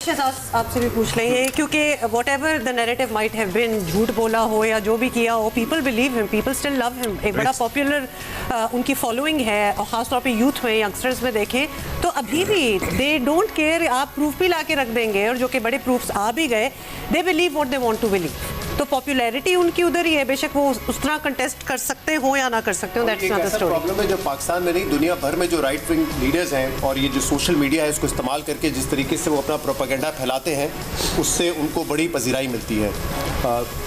आपसे भी पूछ लेंगे क्योंकि whatever the narrative might have been, झूठ बोला हो या जो भी किया हो, people believe him, people still love him. एक बड़ा पॉपुलर उनकी फॉलोइंग है और ख़ासतौर पे यूथ में, यंगस्टर्स में देखें तो अभी भी दे डोंट केयर। आप प्रूफ भी ला के रख देंगे और जो कि बड़े प्रूफ्स आ भी गए, they believe what they want to believe. तो पॉपुलैरिटी उनकी उधर ही है, बेशक वो उस तरह कंटेस्ट कर सकते हो या ना कर सकते हो, that's not the story. Problem है जो पाकिस्तान में नहीं, दुनिया भर में जो राइट विंग लीडर्स हैं और ये जो सोशल मीडिया है उसको इस्तेमाल करके जिस तरीके से वो अपना प्रोपेगेंडा फैलाते हैं, उससे उनको बड़ी पजीराई मिलती है।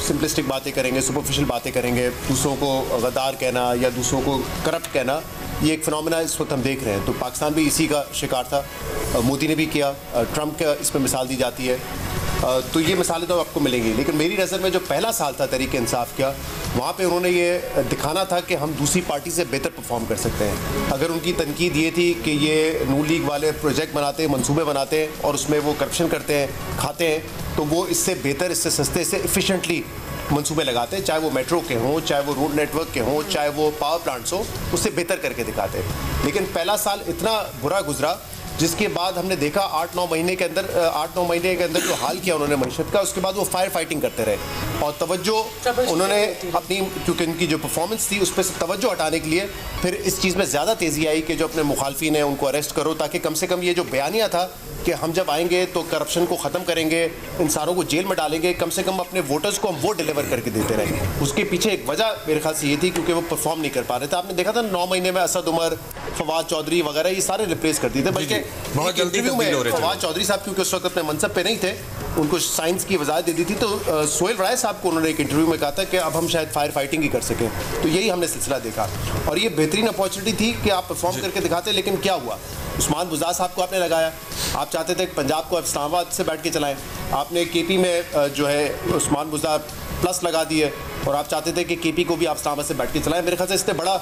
सिंपलिस्टिक बातें करेंगे, सुपरफिशियल बातें करेंगे, दूसरों को गद्दार कहना या दूसरों को करप्ट कहना, ये एक फिनोमेना इस वक्त हम देख रहे हैं। तो पाकिस्तान भी इसी का शिकार था, मोदी ने भी किया, ट्रंप का इस पर मिसाल दी जाती है। तो ये मिसालें तो आपको मिलेंगी, लेकिन मेरी नज़र में जो पहला साल था तहरीक इंसाफ का, वहाँ पे उन्होंने ये दिखाना था कि हम दूसरी पार्टी से बेहतर परफॉर्म कर सकते हैं। अगर उनकी तनकीद ये थी कि ये नून लीग वाले प्रोजेक्ट बनाते हैं, मंसूबे बनाते हैं और उसमें वो करप्शन करते हैं, खाते हैं, तो वो इससे बेहतर, इससे सस्ते, इससे एफिशिएंटली मंसूबे लगाते हैं, चाहे वो मेट्रो के हों, चाहे वो रोड नेटवर्क के हों, चाहे वो पावर प्लांट्स हो, उससे बेहतर करके दिखाते हैं। लेकिन पहला साल इतना बुरा गुजरा जिसके बाद हमने देखा 8-9 महीने के अंदर जो हाल किया उन्होंने मईशत का, उसके बाद वो फायर फाइटिंग करते रहे और तवज्जो उन्होंने अपनी, क्योंकि उनकी जो परफॉर्मेंस थी उस पर से तवज्जो हटाने के लिए फिर इस चीज़ में ज़्यादा तेज़ी आई कि जो अपने मुखालफिन हैं उनको अरेस्ट करो, ताकि कम से कम ये जो बयानिया था कि हम जब आएंगे तो करप्शन को ख़त्म करेंगे, इन सारों को जेल में डालेंगे, कम से कम अपने वोटर्स को हम वो डिलीवर करके देते रहे। उसके पीछे एक वजह मेरे ख्याल से ये थी क्योंकि वो परफॉर्म नहीं कर पा रहे थे। आपने देखा था 9 महीने में असद उमर, फवाद चौधरी वगैरह ये सारे रिप्लेस कर दिए थे, बल्कि बहुत जल्दी फवाद चौधरी साहब क्योंकि उस वक्त अपने मनसब पे नहीं थे, उनको साइंस की वजाहत दे दी थी, तो सोहेल राय साहब को उन्होंने एक इंटरव्यू में कहा था कि अब हम शायद फायर फाइटिंग ही कर सकें। तो यही हमने सिलसिला देखा और ये बेहतरीन अपॉर्चुनिटी थी कि आप परफॉर्म करके दिखाते, लेकिन क्या हुआ? उस्मान बुज़दार साहब को आपने लगाया, आप चाहते थे पंजाब को इस्लामाबाद से बैठ के चलाएं, आपने केपी में जो है उस्मान बुज़दार प्लस लगा दिए और आप चाहते थे कि केपी को भी आप इस्लामाबाद से बैठ के चलाएं। मेरे ख्याल से इससे बड़ा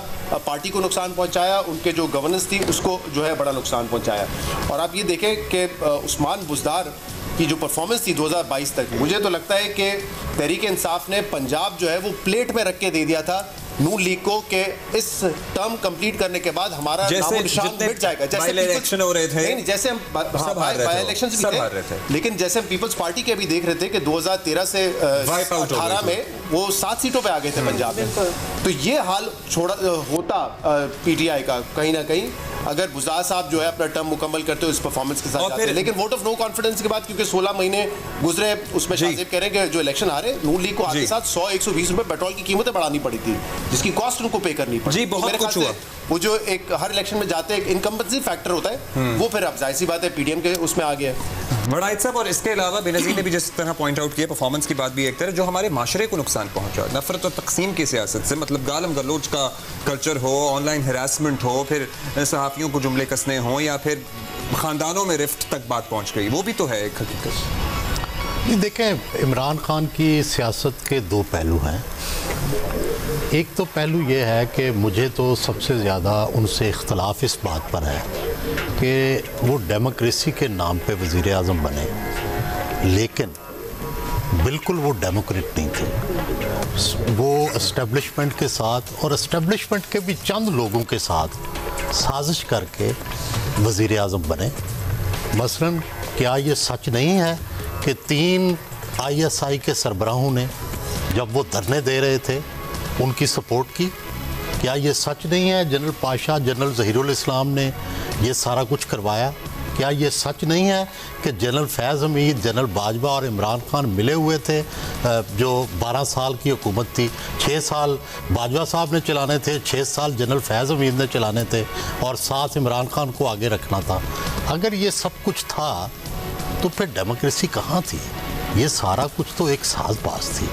पार्टी को नुकसान पहुंचाया, उनके जो गवर्नेंस थी उसको जो है बड़ा नुकसान पहुंचाया। और आप ये देखें कि उस्मान बुज़दार की जो परफॉर्मेंस थी 2022 तक, मुझे तो लगता है कि तहरीक इंसाफ ने पंजाब जो है वो प्लेट में रख के दे दिया था नून लीग को कि इस टर्म कंप्लीट करने के बाद हमारा नामो निशान मिट जाएगा। जैसे इलेक्शन हो रहे थे, जैसे हम बाय इलेक्शन भी थे, लेकिन जैसे हम पीपल्स पार्टी के अभी देख रहे थे कि 2013 से 18 में वो 7 सीटों पे आ गए थे पंजाब में। तो ये हाल होता पीटीआई का कहीं ना कहीं अगर बुज़दार साहब जो है अपना टर्म मुकम्मल करते हो इस परफॉर्मेंस के साथ जाते हैं। लेकिन वोट ऑफ नो कॉन्फिडेंस के बाद क्योंकि 16 महीने गुजरे, उसमें शाजिब कह रहे हैं कि जो इलेक्शन हारे, नून लीग को आपके साथ 100-120 रुपए पेट्रोल की कीमतें बढ़ानी पड़ी थी, जिसकी कॉस्ट उनको पे करनी पड़ी। बहुत कुछ हुआ। वो जो एक हर इलेक्शन में जाते एक इनकम्बेंसी फैक्टर होता है, वो फिर अब जाहिर सी बात है पीडीएम के उसमें आ गया वड़ाइद साहब। और इसके अलावा बेनज़ीर ने भी जिस तरह पॉइंट आउट किया, परफॉर्मेंस की बात भी एक तरह जो हमारे माशरे को नुकसान पहुंचा, नफरत और तकसीम की सियासत से, मतलब गालम गलोच का कल्चर हो, ऑनलाइन हरासमेंट हो, फिर सहाफ़ियों को जुमले कसने हो या फिर ख़ानदानों में रिफ्ट तक बात पहुंच गई, वो भी तो है एक हकीकत। देखें, इमरान खान की सियासत के 2 पहलू हैं। एक तो पहलू ये है कि मुझे तो सबसे ज़्यादा उनसे इख्तलाफ इस बात पर है कि वो डेमोक्रेसी के नाम पे वज़ीर आज़म बने, लेकिन बिल्कुल वो डेमोक्रेट नहीं थे। वो इस्टेब्लिशमेंट के साथ और इस्टेब्लिशमेंट के भी चंद लोगों के साथ साजिश करके वज़ीर आज़म बने। मसलन क्या ये सच नहीं है कि 3 ISI के सरबराहों ने जब वो धरने दे रहे थे उनकी सपोर्ट की? क्या ये सच नहीं है जनरल पाशा, जनरल ज़हीरुल इस्लाम ने ये सारा कुछ करवाया? क्या ये सच नहीं है कि जनरल फैज़ हमीद, जनरल बाजवा और इमरान खान मिले हुए थे? जो 12 साल की हुकूमत थी, 6 साल बाजवा साहब ने चलाने थे, 6 साल जनरल फैज़ हमीद ने चलाने थे और साथ इमरान खान को आगे रखना था। अगर ये सब कुछ था तो फिर डेमोक्रेसी कहाँ थी? ये सारा कुछ तो एक साज़बाज़ थी।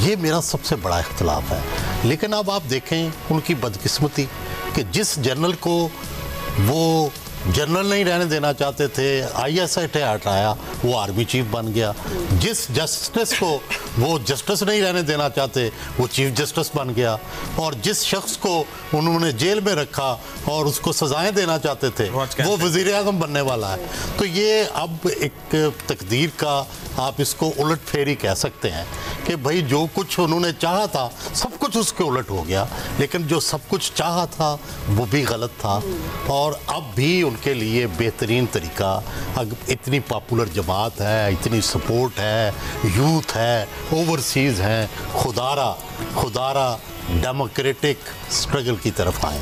ये मेरा सबसे बड़ा इख्तलाफ है। लेकिन अब आप देखें उनकी बदकिस्मती कि जिस जनरल को वो जनरल नहीं रहने देना चाहते थे, ISI हटाया, वो आर्मी चीफ बन गया। जिस जस्टिस को वो जस्टिस नहीं रहने देना चाहते, वो चीफ जस्टिस बन गया। और जिस शख्स को उन्होंने जेल में रखा और उसको सजाएं देना चाहते थे, वो वज़ीर आज़म बनने वाला है। तो ये अब एक तकदीर का आप इसको उलट फेरी कह सकते हैं कि भाई जो कुछ उन्होंने चाहा था सब कुछ उसके उलट हो गया, लेकिन जो सब कुछ चाहा था वो भी गलत था। और अब भी उनके लिए बेहतरीन तरीका, इतनी पॉपुलर जमात है, इतनी सपोर्ट है, यूथ है, ओवरसीज़ हैं, खुदारा डेमोक्रेटिक स्ट्रगल की तरफ आए।